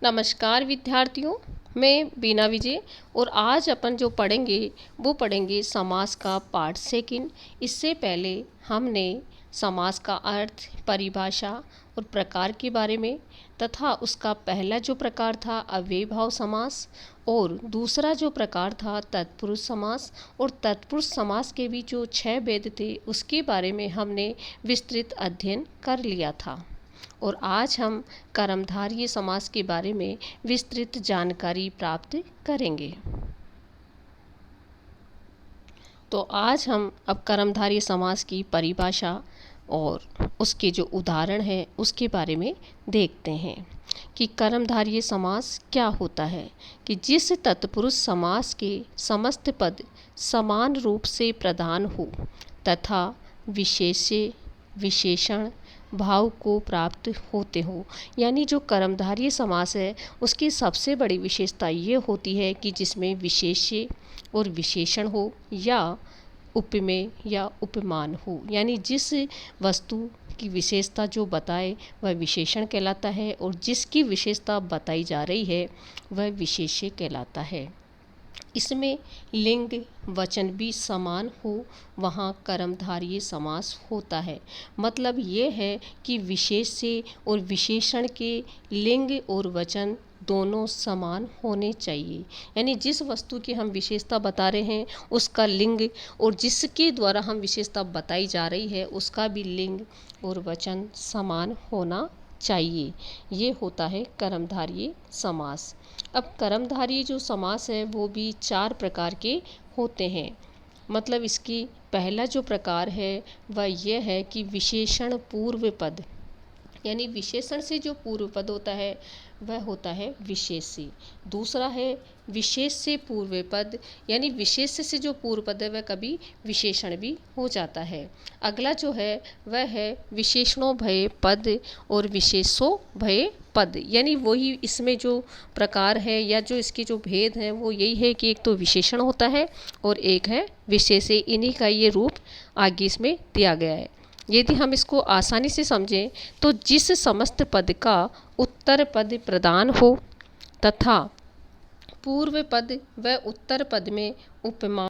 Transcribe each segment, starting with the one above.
नमस्कार विद्यार्थियों, मैं बीना विजय और आज अपन जो पढ़ेंगे वो पढ़ेंगे समास का पार्ट सेकंड। इससे पहले हमने समास का अर्थ, परिभाषा और प्रकार के बारे में तथा उसका पहला जो प्रकार था अव्ययीभाव समास और दूसरा जो प्रकार था तत्पुरुष समास और तत्पुरुष समास के भी जो 6 भेद थे उसके बारे में हमने विस्तृत अध्ययन कर लिया था। और आज हम कर्मधारय समास के बारे में विस्तृत जानकारी प्राप्त करेंगे। तो आज हम अब कर्मधारय समास की परिभाषा और उसके जो उदाहरण हैं उसके बारे में देखते हैं कि कर्मधारय समास क्या होता है। कि जिस तत्पुरुष समास के समस्त पद समान रूप से प्रधान हो तथा विशेष्य विशेषण भाव को प्राप्त होते हो। यानी जो कर्मधारय समास है उसकी सबसे बड़ी विशेषता ये होती है कि जिसमें विशेष्य और विशेषण हो या उपमेय या उपमान हो। यानी जिस वस्तु की विशेषता जो बताए वह विशेषण कहलाता है और जिसकी विशेषता बताई जा रही है वह विशेष्य कहलाता है। इसमें लिंग वचन भी समान हो वहाँ कर्मधारय समास होता है। मतलब ये है कि विशेष्य और विशेषण के लिंग और वचन दोनों समान होने चाहिए। यानी जिस वस्तु की हम विशेषता बता रहे हैं उसका लिंग और जिसके द्वारा हम विशेषता बताई जा रही है उसका भी लिंग और वचन समान होना चाहिए। ये होता है कर्मधारय समास। अब कर्मधारय जो समास है वो भी 4 प्रकार के होते हैं। मतलब इसकी पहला जो प्रकार है वह यह है कि विशेषण पूर्व पद, यानी विशेषण से जो पूर्व पद होता है वह होता है विशेष्य। दूसरा है विशेष से पूर्व पद, यानी विशेष से जो पूर्व पद है वह कभी विशेषण भी हो जाता है। अगला जो है वह है विशेषणों भय पद और विशेषो भय पद। यानी वही इसमें जो प्रकार है या जो इसके जो भेद हैं वो यही है कि एक तो विशेषण होता है और एक है विशेष्य। इन्हीं का ये रूप आगे इसमें दिया गया है। यदि हम इसको आसानी से समझें तो जिस समस्त पद का उत्तर पद प्रधान हो तथा पूर्व पद व उत्तर पद में उपमान,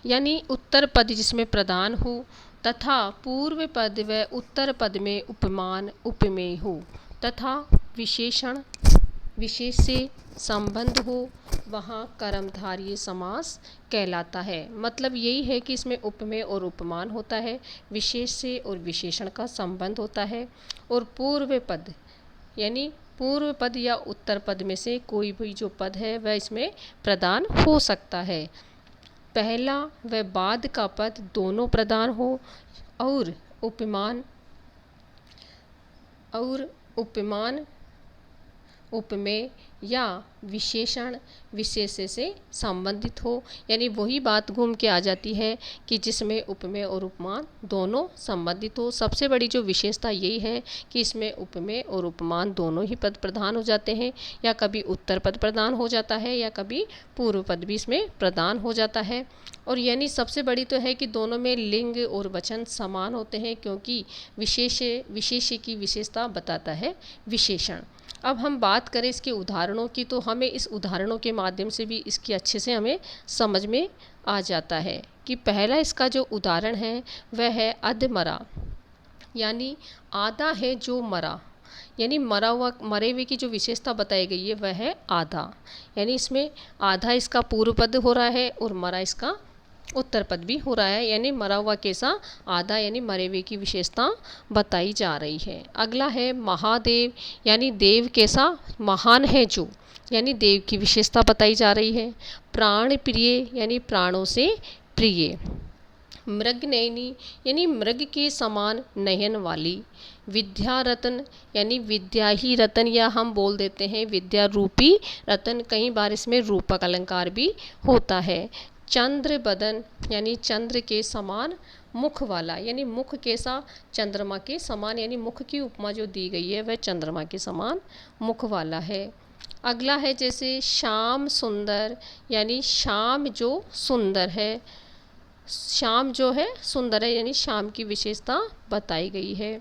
यानी उत्तर पद जिसमें प्रधान हो तथा पूर्व पद व उत्तर पद में उपमान उपमेय हो तथा विशेषण विशेष से संबंध हो वहाँ कर्मधारय समास कहलाता है। मतलब यही है कि इसमें उपमेय और उपमान होता है, विशेष से और विशेषण का संबंध होता है और पूर्व पद यानी पूर्व पद या उत्तर पद में से कोई भी जो पद है वह इसमें प्रधान हो सकता है। पहला व बाद का पद दोनों प्रधान हो और उपमान उपमेय या विशेषण विशेष्य से संबंधित हो। यानी वही बात घूम के आ जाती है कि जिसमें उपमेय और उपमान दोनों संबंधित हो। सबसे बड़ी जो विशेषता यही है कि इसमें उपमेय और उपमान दोनों ही पद प्रधान हो जाते हैं, या कभी उत्तर पद प्रधान हो जाता है या कभी पूर्व पद भी इसमें प्रधान हो जाता है। और यानी सबसे बड़ी तो है कि दोनों में लिंग और वचन समान होते हैं, क्योंकि विशेष्य की विशेषता बताता है विशेषण। अब हम बात करें इसके उदाहरणों की तो हमें इस उदाहरणों के माध्यम से भी इसकी अच्छे से हमें समझ में आ जाता है। कि पहला इसका जो उदाहरण है वह है अधमरा, यानी आधा है जो मरा। यानी मरे हुए की जो विशेषता बताई गई है वह है आधा। यानी इसमें आधा इसका पूर्व पद हो रहा है और मरा इसका उत्तर पद भी हो रहा है। यानी मरा हुआ कैसा आधा, यानी मरे हुए की विशेषता बताई जा रही है। अगला है महादेव, यानी देव कैसा महान है जो, यानी देव की विशेषता बताई जा रही है। प्राण प्रिय, यानी प्राणों से प्रिय। मृग नयनी, यानी मृग के समान नयन वाली। विद्या रतन, यानी विद्या ही रतन, या हम बोल देते हैं विद्या रूपी रतन। कई बार इसमें रूपक अलंकार भी होता है। चंद्र बदन, यानी चंद्र के समान मुख वाला। यानी मुख कैसा चंद्रमा के समान, यानी मुख की उपमा जो दी गई है वह चंद्रमा के समान मुख वाला है। अगला है जैसे श्याम सुंदर, यानी श्याम जो सुंदर है। श्याम जो है सुंदर है, यानी श्याम की विशेषता बताई गई है।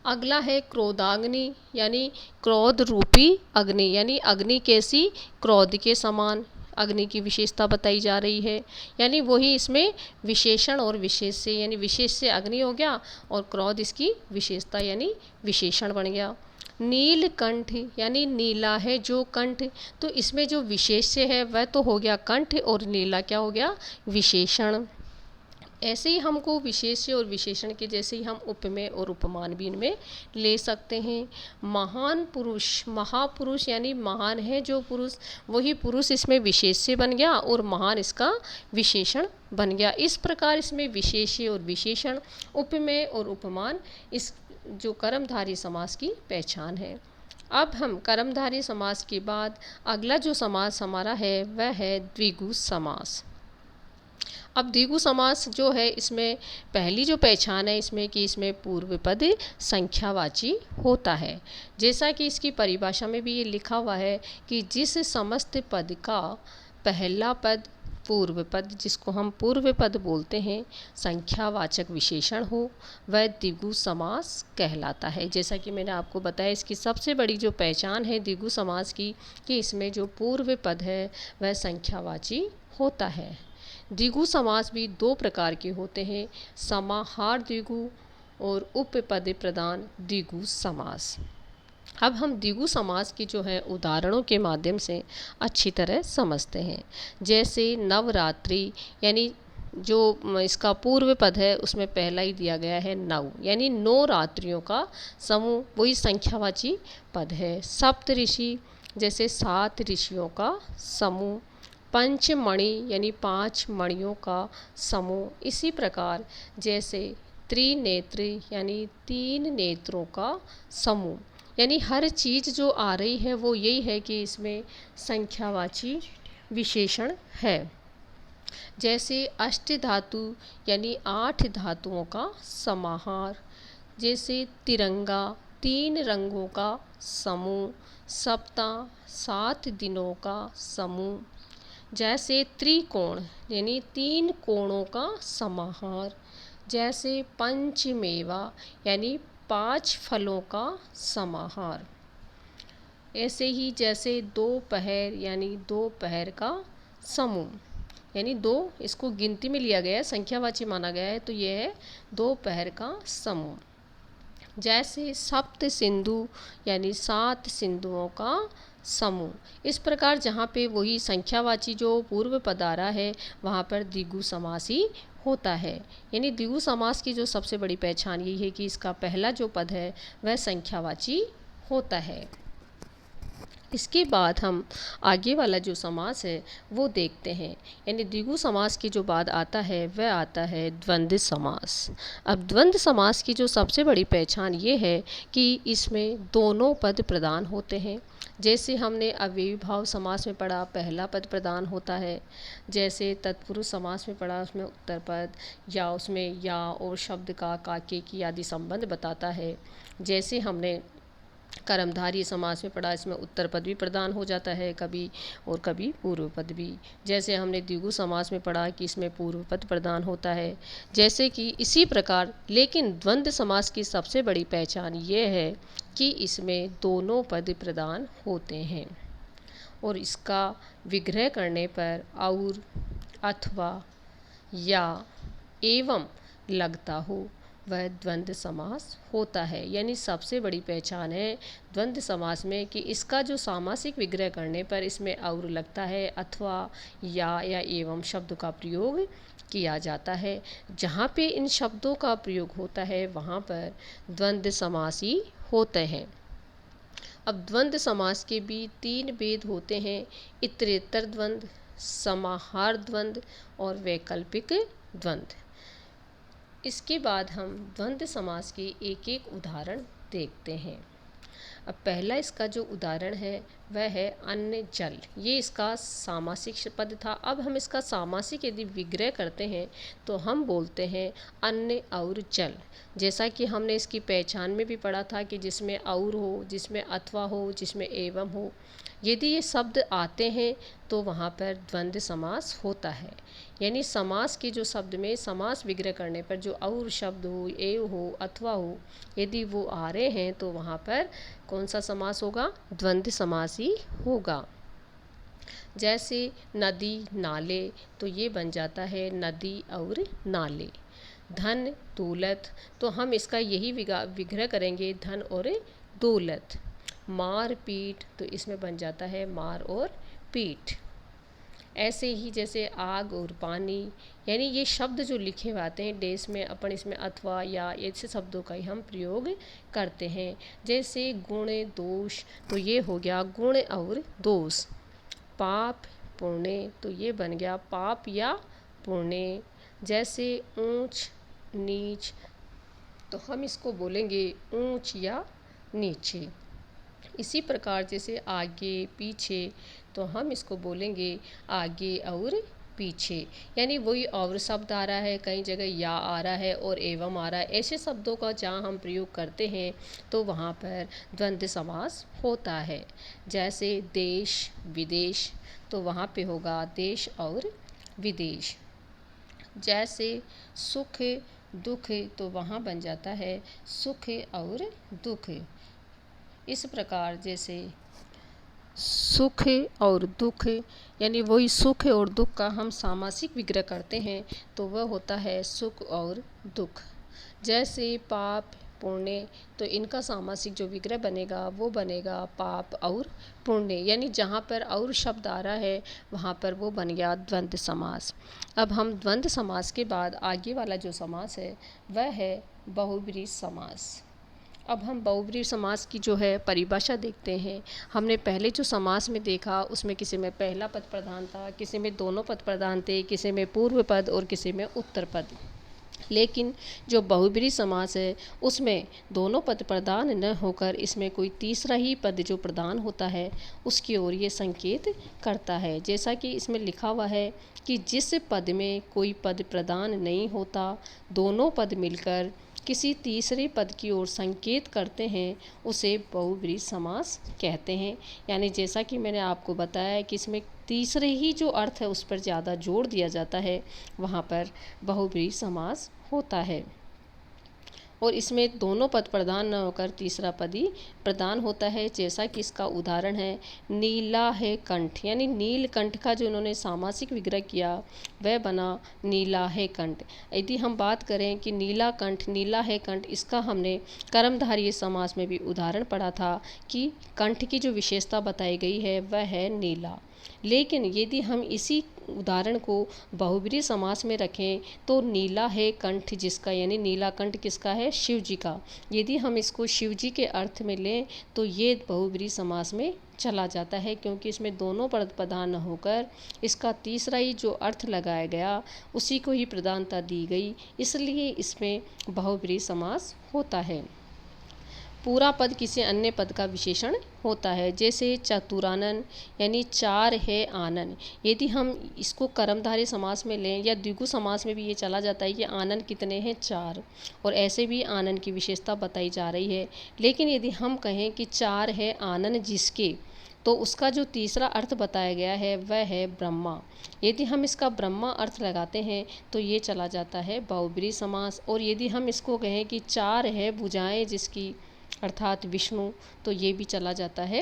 अगला है क्रोधाग्नि, यानी क्रोध रूपी अग्नि, यानी अग्नि कैसी, क्रोध के समान अग्नि की विशेषता बताई जा रही है। यानी वही इसमें विशेषण और विशेष से, यानी विशेष से अग्नि हो गया और क्रोध इसकी विशेषता यानी विशेषण बन गया। नीलकंठ, यानी नीला है जो कंठ, तो इसमें जो विशेष से है वह तो हो गया कंठ और नीला क्या हो गया, विशेषण। ऐसे ही हमको विशेष्य और विशेषण के जैसे ही हम उपमेय और उपमान भी इनमें ले सकते हैं। महान पुरुष, महापुरुष यानी महान है जो पुरुष, वही पुरुष इसमें विशेष्य बन गया और महान इसका विशेषण बन गया। इस प्रकार इसमें विशेष्य और विशेषण, उपमेय और उपमान इस जो कर्मधारय समास की पहचान है। अब हम कर्मधारय समास के बाद अगला जो समास हमारा है वह है द्विगु समास। अब द्विगु समास जो है इसमें पहली जो पहचान है इसमें कि इसमें पूर्व पद संख्यावाची होता है। जैसा कि इसकी परिभाषा में भी ये लिखा हुआ है कि जिस समस्त पद का पहला पद पूर्व पद, जिसको हम पूर्व पद बोलते हैं, संख्यावाचक विशेषण हो, वह द्विगु समास कहलाता है। जैसा कि मैंने आपको बताया इसकी सबसे बड़ी जो पहचान है द्विगु समास की कि इसमें जो पूर्व पद है वह संख्यावाची होता है। द्विगु समास भी दो प्रकार के होते हैं, समाहार द्विगु और उपपद प्रदान द्विगु समास। अब हम द्विगु समास की जो है उदाहरणों के माध्यम से अच्छी तरह समझते हैं। जैसे नवरात्रि, यानी जो इसका पूर्व पद है उसमें पहला ही दिया गया है नव, यानी 9 रात्रियों का समूह, वही संख्यावाची पद है। सप्तऋषि, जैसे 7 ऋषियों का समूह। पंचमणि, यानी 5 मणियों का समूह। इसी प्रकार जैसे त्रिनेत्र, यानी 3 नेत्रों का समूह। यानी हर चीज़ जो आ रही है वो यही है कि इसमें संख्यावाची विशेषण है। जैसे अष्टधातु, यानी 8 धातुओं का समाहार। जैसे तिरंगा, 3 रंगों का समूह। सप्ताह, 7 दिनों का समूह। जैसे त्रिकोण, यानी 3 कोणों का समाहार। जैसे पंचमेवा, यानी 5 फलों का समाहार। ऐसे ही जैसे दोपहर, यानी 2 पहर का समूह, यानी 2 इसको गिनती में लिया गया है, संख्यावाची माना गया है, तो यह है 2 पहर का समूह। जैसे सप्त सिंधु, यानी 7 सिंधुओं का समूह। इस प्रकार जहाँ पे वही संख्यावाची जो पूर्व पद आ रहा है वहाँ पर द्विगु समास ही होता है। यानी द्विगु समास की जो सबसे बड़ी पहचान यही है कि इसका पहला जो पद है वह संख्यावाची होता है। इसके बाद हम आगे वाला जो समास है वो देखते हैं। यानी द्विगु समास की जो बाद आता है वह आता है द्वंद्व समास। अब द्वंद्व समास की जो सबसे बड़ी पहचान ये है कि इसमें दोनों पद प्रदान होते हैं। जैसे हमने अव्ययीभाव समास में पढ़ा, पहला पद प्रदान होता है। जैसे तत्पुरुष समास में पढ़ा, उसमें उत्तर पद या उसमें या और शब्द का काके की आदि संबंध बताता है। जैसे हमने कर्मधारय समास में पढ़ा, इसमें उत्तर पद भी प्रदान हो जाता है कभी और कभी पूर्व पद भी। जैसे हमने द्विगु समास में पढ़ा कि इसमें पूर्व पद प्रदान होता है। जैसे कि इसी प्रकार लेकिन द्वंद्व समास की सबसे बड़ी पहचान ये है कि इसमें दोनों पद प्रदान होते हैं और इसका विग्रह करने पर और, अथवा, या, एवं लगता हो वह द्वंद्व समास होता है। यानी सबसे बड़ी पहचान है द्वंद्व समास में कि इसका जो सामासिक विग्रह करने पर इसमें और लगता है, अथवा, या एवं शब्द का प्रयोग किया जाता है। जहाँ पे इन शब्दों का प्रयोग होता है वहाँ पर द्वंद्व समास ही होते हैं। अब द्वंद्व समास के भी 3 भेद होते हैं, इतरेतर द्वंद्व, समाहार द्वंद्व और वैकल्पिक द्वंद्व। इसके बाद हम द्वंद्व समास के एक एक उदाहरण देखते हैं। अब पहला इसका जो उदाहरण है वह है अन्न जल। ये इसका सामासिक पद था। अब हम इसका सामासिक यदि विग्रह करते हैं तो हम बोलते हैं अन्न और जल। जैसा कि हमने इसकी पहचान में भी पढ़ा था कि जिसमें और हो, जिसमें अथवा हो, जिसमें एवं हो, यदि ये शब्द आते हैं तो वहाँ पर द्वंद्व समास होता है। यानी समास के जो शब्द में समास विग्रह करने पर जो और शब्द हो, एव हो, अथवा हो, यदि वो आ रहे हैं तो वहाँ पर कौन सा समास होगा? द्वंद्व समास ही होगा। जैसे नदी, नाले, तो ये बन जाता है नदी और नाले। धन, दौलत, तो हम इसका यही विग्रह करेंगे धन और दौलत। मार पीट, तो इसमें बन जाता है मार और पीठ। ऐसे ही जैसे आग और पानी, यानी ये शब्द जो लिखे हुए आते हैं देश में, अपन इसमें अथवा या ऐसे शब्दों का ही हम प्रयोग करते हैं। जैसे गुण, दोष, तो ये हो गया गुण और दोष। पाप, पुण्य, तो ये बन गया पाप या पुण्य। जैसे ऊंच, नीच, तो हम इसको बोलेंगे ऊंच या नीचे। इसी प्रकार जैसे आगे, पीछे, तो हम इसको बोलेंगे आगे और पीछे। यानी वही और शब्द आ रहा है, कई जगह या आ रहा है और एवं आ रहा है, ऐसे शब्दों का जहाँ हम प्रयोग करते हैं तो वहाँ पर द्वंद्व समास होता है। जैसे देश, विदेश, तो वहाँ पे होगा देश और विदेश। जैसे सुख, दुख, तो वहाँ बन जाता है सुख और दुख। इस प्रकार जैसे सुख और दुख, यानी वही सुख और दुख का हम सामासिक विग्रह करते हैं तो वह होता है सुख और दुख। जैसे पाप, पुण्य, तो इनका सामासिक जो विग्रह बनेगा वो बनेगा पाप और पुण्य। यानी जहाँ पर और शब्द आ रहा है वहाँ पर वो बन गया द्वंद्व समास। अब हम द्वंद्व समास के बाद आगे वाला जो समास है वह है बहुब्रीहि समास। अब हम बहुब्रीहि समास की जो है परिभाषा देखते हैं। हमने पहले जो समास में देखा उसमें किसी में पहला पद प्रधान था, किसी में दोनों पद प्रधान थे, किसी में पूर्व पद और किसी में उत्तर पद। लेकिन जो बहुब्रीहि समास है उसमें दोनों पद प्रधान न होकर इसमें कोई तीसरा ही पद जो प्रधान होता है उसकी ओर ये संकेत करता है। जैसा कि इसमें लिखा हुआ है कि जिस पद में कोई पद प्रधान नहीं होता, दोनों पद मिलकर किसी तीसरे पद की ओर संकेत करते हैं उसे बहुब्रीहि समास कहते हैं। यानी जैसा कि मैंने आपको बताया कि इसमें तीसरे ही जो अर्थ है उस पर ज़्यादा जोर दिया जाता है, वहाँ पर बहुब्रीहि समास होता है। और इसमें दोनों पद प्रधान न होकर तीसरा पद ही प्रधान होता है। जैसा कि इसका उदाहरण है नीला है कंठ, यानी नीलकंठ का जो इन्होंने सामासिक विग्रह किया वह बना नीला है कंठ। यदि हम बात करें कि नीला कंठ, नीला है कंठ, इसका हमने कर्मधारय समास में भी उदाहरण पढ़ा था कि कंठ की जो विशेषता बताई गई है वह है नीला। लेकिन यदि हम इसी उदाहरण को बहुब्रीहि समास में रखें तो नीला है कंठ जिसका, यानी नीला कंठ किसका है? शिव जी का। यदि हम इसको शिव जी के अर्थ में लें तो ये बहुब्रीहि समास में चला जाता है, क्योंकि इसमें दोनों पद प्रधान न होकर इसका तीसरा ही जो अर्थ लगाया गया उसी को ही प्रधानता दी गई, इसलिए इसमें बहुब्रीहि समास होता है। पूरा पद किसी अन्य पद का विशेषण होता है। जैसे चतुरानन, यानी चार है आनन। यदि हम इसको कर्मधारय समास में लें या द्विगु समास में भी ये चला जाता है कि आनन कितने हैं? चार, और ऐसे भी आनन की विशेषता बताई जा रही है। लेकिन यदि हम कहें कि चार है आनन जिसके, तो उसका जो तीसरा अर्थ बताया गया है वह है ब्रह्मा। यदि हम इसका ब्रह्मा अर्थ लगाते हैं तो ये चला जाता है बहुब्रीहि समास। और यदि हम इसको कहें कि चार है भुजाएं जिसकी, अर्थात विष्णु, तो ये भी चला जाता है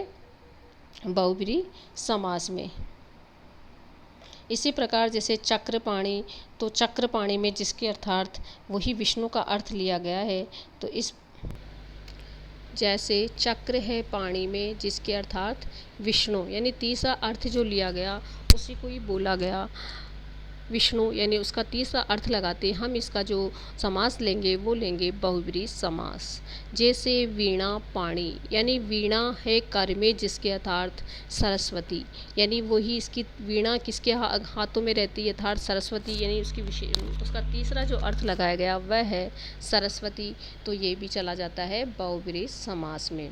बहुब्रीहि समास में। इसी प्रकार जैसे चक्रपाणि, तो चक्रपाणि में जिसके अर्थात वही विष्णु का अर्थ लिया गया है, तो इस जैसे चक्र है पाणी में जिसके अर्थात विष्णु, यानी तीसरा अर्थ जो लिया गया उसी को ही बोला गया विष्णु, यानी उसका तीसरा अर्थ लगाते हम इसका जो समास लेंगे वो लेंगे बहुब्रीहि समास। जैसे वीणा पाणी, यानी वीणा है कर में जिसके अर्थात सरस्वती, यानी वही इसकी वीणा किसके हाथों में रहती है? अर्थात सरस्वती, यानी उसका तीसरा जो अर्थ लगाया गया वह है सरस्वती, तो ये भी चला जाता है बहुब्रीहि समास में।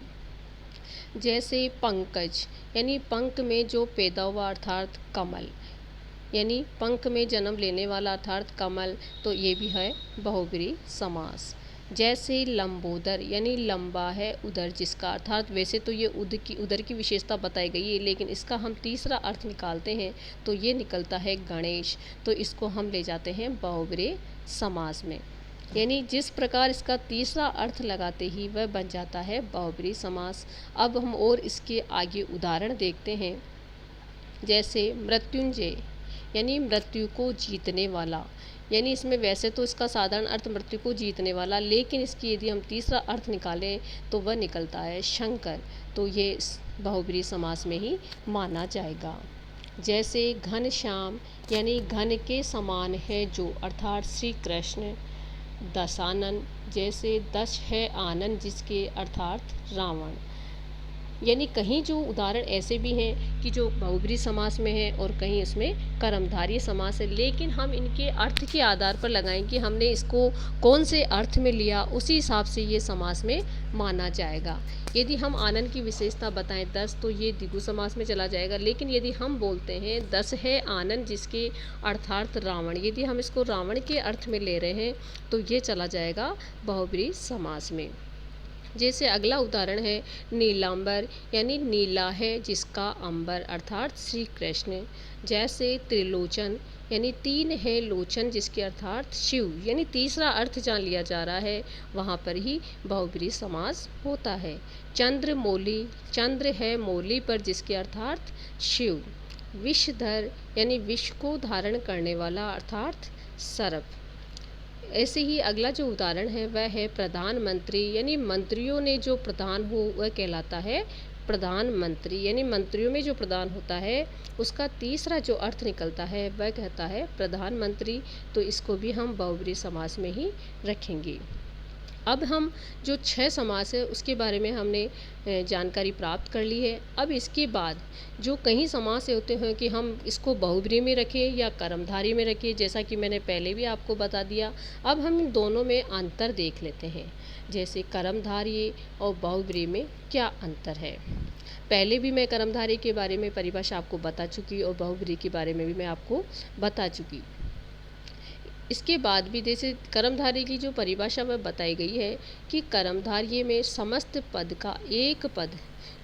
जैसे पंकज, यानी पंख में जो पैदा हुआ अर्थात कमल, यानी पंख में जन्म लेने वाला अर्थात कमल, तो ये भी है बहुब्रीहि समास। जैसे लंबोदर यानी लंबा है उदर जिसका, अर्थात वैसे तो ये उदर की विशेषता बताई गई है, लेकिन इसका हम तीसरा अर्थ निकालते हैं तो ये निकलता है गणेश। तो इसको हम ले जाते हैं बहुब्रीहि समास में, यानी जिस प्रकार इसका तीसरा अर्थ लगाते ही वह बन जाता है बहुब्रीहि समास। अब हम और इसके आगे उदाहरण देखते हैं। जैसे मृत्युंजय यानी मृत्यु को जीतने वाला, यानी इसमें वैसे तो इसका साधारण अर्थ मृत्यु को जीतने वाला, लेकिन इसकी यदि हम तीसरा अर्थ निकालें तो वह निकलता है शंकर। तो ये बहुब्रीहि समास में ही माना जाएगा। जैसे घनश्याम यानी घन के समान है जो, अर्थात श्री कृष्ण। दशानन जैसे दश है आनंद जिसके, अर्थात रावण। यानी कहीं जो उदाहरण ऐसे भी हैं कि जो बहुब्रीहि समास में है और कहीं इसमें कर्मधारय समास है, लेकिन हम इनके अर्थ के आधार पर लगाएं कि हमने इसको कौन से अर्थ में लिया, उसी हिसाब से ये समास में माना जाएगा। यदि हम आनंद की विशेषता बताएं 10 तो ये द्विगु समास में चला जाएगा, लेकिन यदि हम बोलते हैं 10 है आनंद जिसके, अर्थात रावण, यदि हम इसको रावण के अर्थ में ले रहे हैं तो ये चला जाएगा बहुब्रीहि समास में। जैसे अगला उदाहरण है नीलांबर यानी नीला है जिसका अंबर, अर्थात श्री कृष्ण। जैसे त्रिलोचन यानी तीन है लोचन जिसके, अर्थात शिव, यानी तीसरा अर्थ जहाँ लिया जा रहा है वहाँ पर ही बहुब्रीहि समास होता है। चंद्रमौली, चंद्र है मौली पर जिसके, अर्थात शिव। विषधर यानी विष को धारण करने वाला, अर्थात सर्प। ऐसे ही अगला जो उदाहरण है वह है प्रधानमंत्री, यानी मंत्रियों ने जो प्रधान हो वह कहलाता है प्रधानमंत्री, यानी मंत्रियों में जो प्रधान होता है उसका तीसरा जो अर्थ निकलता है वह कहता है प्रधानमंत्री। तो इसको भी हम बहुब्रीहि समास में ही रखेंगे। अब हम जो 6 समास है उसके बारे में हमने जानकारी प्राप्त कर ली है। अब इसके बाद जो कहीं समास होते हैं कि हम इसको बहुब्रीहि में रखें या कर्मधारय में रखें, जैसा कि मैंने पहले भी आपको बता दिया। अब हम इन दोनों में अंतर देख लेते हैं। जैसे कर्मधारय और बहुब्रीहि में क्या अंतर है। पहले भी मैं कर्मधारय के बारे में परिभाषा आपको बता चुकी और बहुब्रीहि के बारे में भी मैं आपको बता चुकी। इसके बाद भी जैसे कर्मधारय की जो परिभाषा वह बताई गई है कि कर्मधारय में समस्त पद का एक पद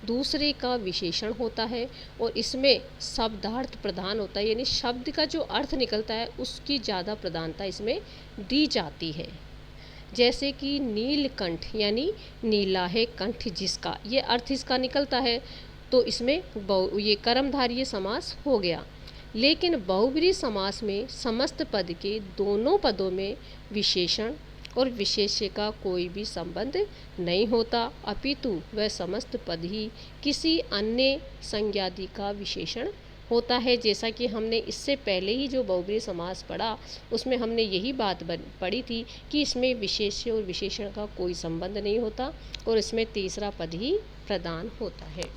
दूसरे का विशेषण होता है और इसमें शब्दार्थ प्रधान होता है, यानी शब्द का जो अर्थ निकलता है उसकी ज़्यादा प्रधानता इसमें दी जाती है। जैसे कि नीलकंठ यानी नीला है कंठ जिसका, ये अर्थ इसका निकलता है, तो इसमें ये कर्मधारय समास हो गया। लेकिन बहुब्रीहि समास में समस्त पद के दोनों पदों में विशेषण और विशेष्य का कोई भी संबंध नहीं होता, अपितु वह समस्त पद ही किसी अन्य संज्ञादि का विशेषण होता है। जैसा कि हमने इससे पहले ही जो बहुब्रीहि समास पढ़ा उसमें हमने यही बात पढ़ी थी कि इसमें विशेष्य और विशेषण का कोई संबंध नहीं होता और इसमें तीसरा पद ही प्रधान होता है।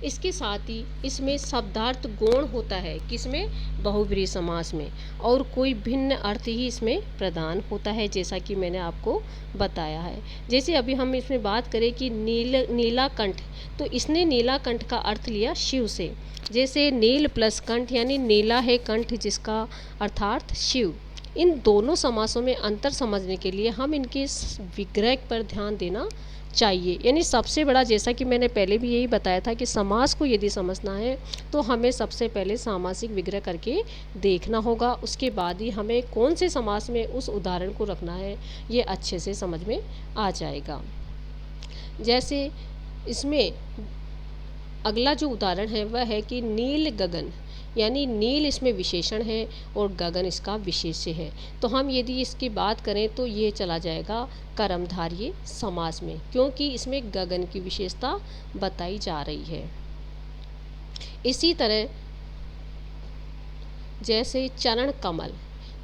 इसके साथ ही इसमें शब्दार्थ गौण होता है, किसमें, बहुब्रीहि समास में, और कोई भिन्न अर्थ ही इसमें प्रदान होता है, जैसा कि मैंने आपको बताया है। जैसे अभी हम इसमें बात करें कि नीलाकंठ, तो इसने नीलाकंठ का अर्थ लिया शिव से। जैसे नील प्लस कंठ यानी नीला है कंठ जिसका, अर्थात शिव। इन दोनों समासों में अंतर समझने के लिए हम इनके विग्रह पर ध्यान देना चाहिए। यानी सबसे बड़ा, जैसा कि मैंने पहले भी यही बताया था कि समास को यदि समझना है तो हमें सबसे पहले सामासिक विग्रह करके देखना होगा, उसके बाद ही हमें कौन से समास में उस उदाहरण को रखना है ये अच्छे से समझ में आ जाएगा। जैसे इसमें अगला जो उदाहरण है वह है कि नील गगन, यानी नील इसमें विशेषण है और गगन इसका विशेष्य है। तो हम यदि इसकी बात करें तो ये चला जाएगा कर्मधारय समास में, क्योंकि इसमें गगन की विशेषता बताई जा रही है। इसी तरह जैसे चरण कमल,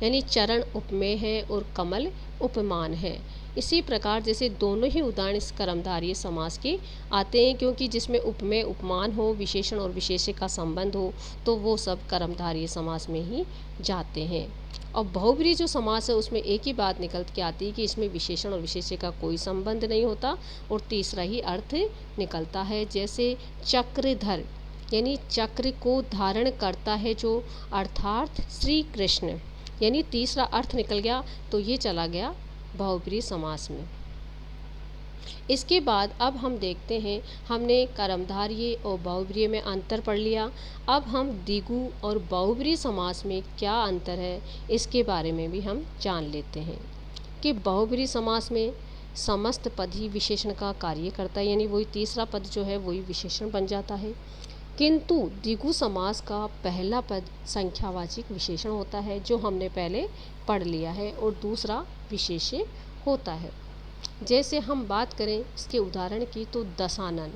यानी चरण उपमेय है और कमल उपमान है। इसी प्रकार जैसे दोनों ही उदाहरण इस कर्मधारय समास के आते हैं, क्योंकि जिसमें उपमेय उपमान हो, विशेषण और विशेष्य का संबंध हो, तो वो सब कर्मधारय समास में ही जाते हैं। और बहुब्रीहि जो समास है उसमें एक ही बात निकल के आती है कि इसमें विशेषण और विशेष्य का कोई संबंध नहीं होता और तीसरा ही अर्थ निकलता है। जैसे चक्रधर, यानी चक्र को धारण करता है जो, अर्थात श्री कृष्ण, यानी तीसरा अर्थ निकल गया तो ये चला गया बहुब्रीहि समास में। इसके बाद अब हम देखते हैं, हमने कर्मधारय और बहुब्रीहि में अंतर पढ़ लिया। अब हम द्विगु और बहुब्रीहि समास में क्या अंतर है इसके बारे में भी हम जान लेते हैं कि बहुब्रीहि समास में समस्त पद ही विशेषण का कार्य करता है, यानी वही तीसरा पद जो है वही विशेषण बन जाता है। किंतु द्विगु समास का पहला पद संख्यावाचक विशेषण होता है, जो हमने पहले पढ़ लिया है, और दूसरा विशेष्य होता है। जैसे हम बात करें इसके उदाहरण की तो दशानन,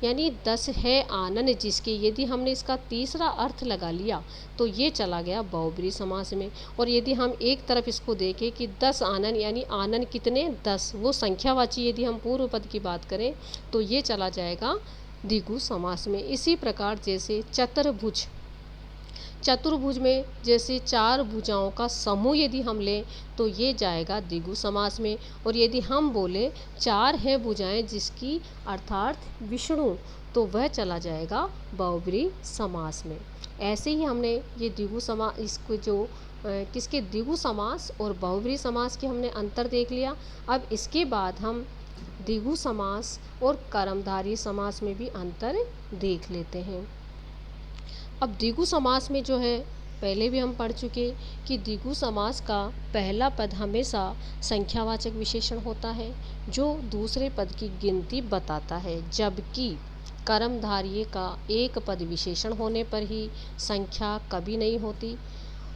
यानी 10 है आनन जिसके, यदि हमने इसका तीसरा अर्थ लगा लिया तो ये चला गया बहुब्रीहि समास में। और यदि हम एक तरफ इसको देखें कि 10 आनन, यानी आनन कितने 10, वो संख्यावाची यदि हम पूर्व पद की बात करें तो ये चला जाएगा द्विगु समास में। इसी प्रकार जैसे चतुर्भुज, चतुर्भुज में जैसे 4 भुजाओं का समूह यदि हम लें तो ये जाएगा द्विगु समास में। और यदि हम बोले 4 है भुजाएं जिसकी अर्थात विष्णु, तो वह चला जाएगा बहुब्रीहि समास में। ऐसे ही हमने ये द्विगु समास, इसको जो किसके द्विगु समास और बहुब्रीहि समास के हमने अंतर देख लिया। अब इसके बाद हम द्विगु समास और कर्मधारय समास में भी अंतर देख लेते हैं। अब द्विगु समास में जो है, पहले भी हम पढ़ चुके कि द्विगु समास का पहला पद हमेशा संख्यावाचक विशेषण होता है जो दूसरे पद की गिनती बताता है, जबकि कर्मधारय का एक पद विशेषण होने पर ही संख्या कभी नहीं होती।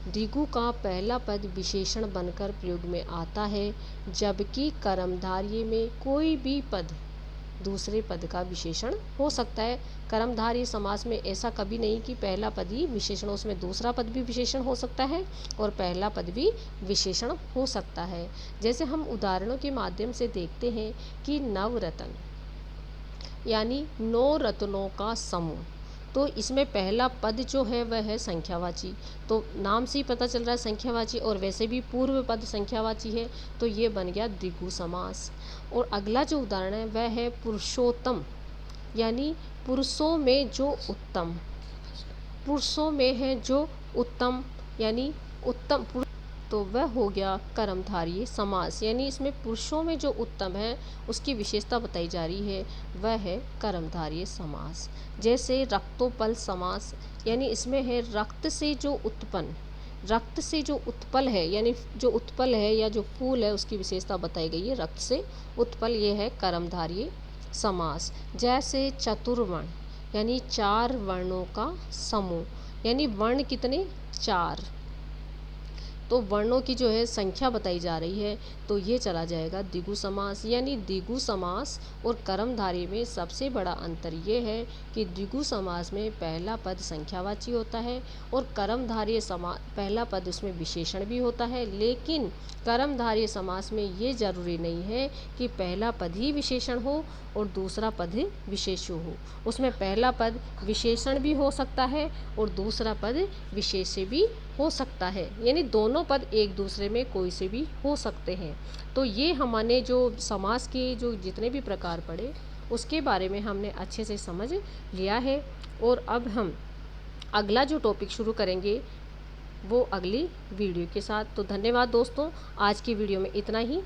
द्विगु का पहला पद विशेषण बनकर प्रयोग में आता है, जबकि कर्मधारय में कोई भी पद दूसरे पद का विशेषण हो सकता है। कर्मधारय समास में ऐसा कभी नहीं कि पहला पद ही विशेषण, उसमें दूसरा पद भी विशेषण हो सकता है और पहला पद भी विशेषण हो सकता है। जैसे हम उदाहरणों के माध्यम से देखते हैं कि नवरत्न, यानी 9 रत्नों का समूह, तो इसमें पहला पद जो है वह है संख्यावाची, तो नाम से ही पता चल रहा है संख्यावाची, और वैसे भी पूर्व पद संख्यावाची है, तो ये बन गया द्विगु समास। और अगला जो उदाहरण है वह है पुरुषोत्तम, यानी पुरुषों में जो उत्तम, पुरुषों में है जो उत्तम, यानी उत्तम, तो वह हो गया कर्मधारय समास, यानी इसमें पुरुषों में जो उत्तम है उसकी विशेषता बताई जा रही है, वह है कर्मधारय समास। जैसे रक्तोपल समास, यानी इसमें है रक्त से जो उत्पन्न, रक्त से जो उत्पल है, यानी जो उत्पल है या जो फूल है उसकी विशेषता बताई गई है रक्त से उत्पल, ये है कर्मधारय समास। जैसे चतुर्वर्ण, यानी 4 वर्णों का समूह, यानी वर्ण कितने 4, तो वर्णों की जो है संख्या बताई जा रही है, तो ये चला जाएगा द्विगु समास। यानी द्विगु समास और कर्मधारय में सबसे बड़ा अंतर ये है कि द्विगु समास में पहला पद संख्यावाची होता है और कर्मधारय समास पहला पद उसमें विशेषण भी होता है, लेकिन कर्मधारय समास में ये जरूरी नहीं है कि पहला पद ही विशेषण हो और दूसरा पद विशेष्य हो। उसमें पहला पद विशेषण भी हो सकता है और दूसरा पद विशेष्य भी हो सकता है, यानी दोनों पद एक दूसरे में कोई से भी हो सकते हैं। तो ये हमने जो समास के जो जितने भी प्रकार पढ़े उसके बारे में हमने अच्छे से समझ लिया है। और अब हम अगला जो टॉपिक शुरू करेंगे वो अगली वीडियो के साथ। तो धन्यवाद दोस्तों, आज की वीडियो में इतना ही।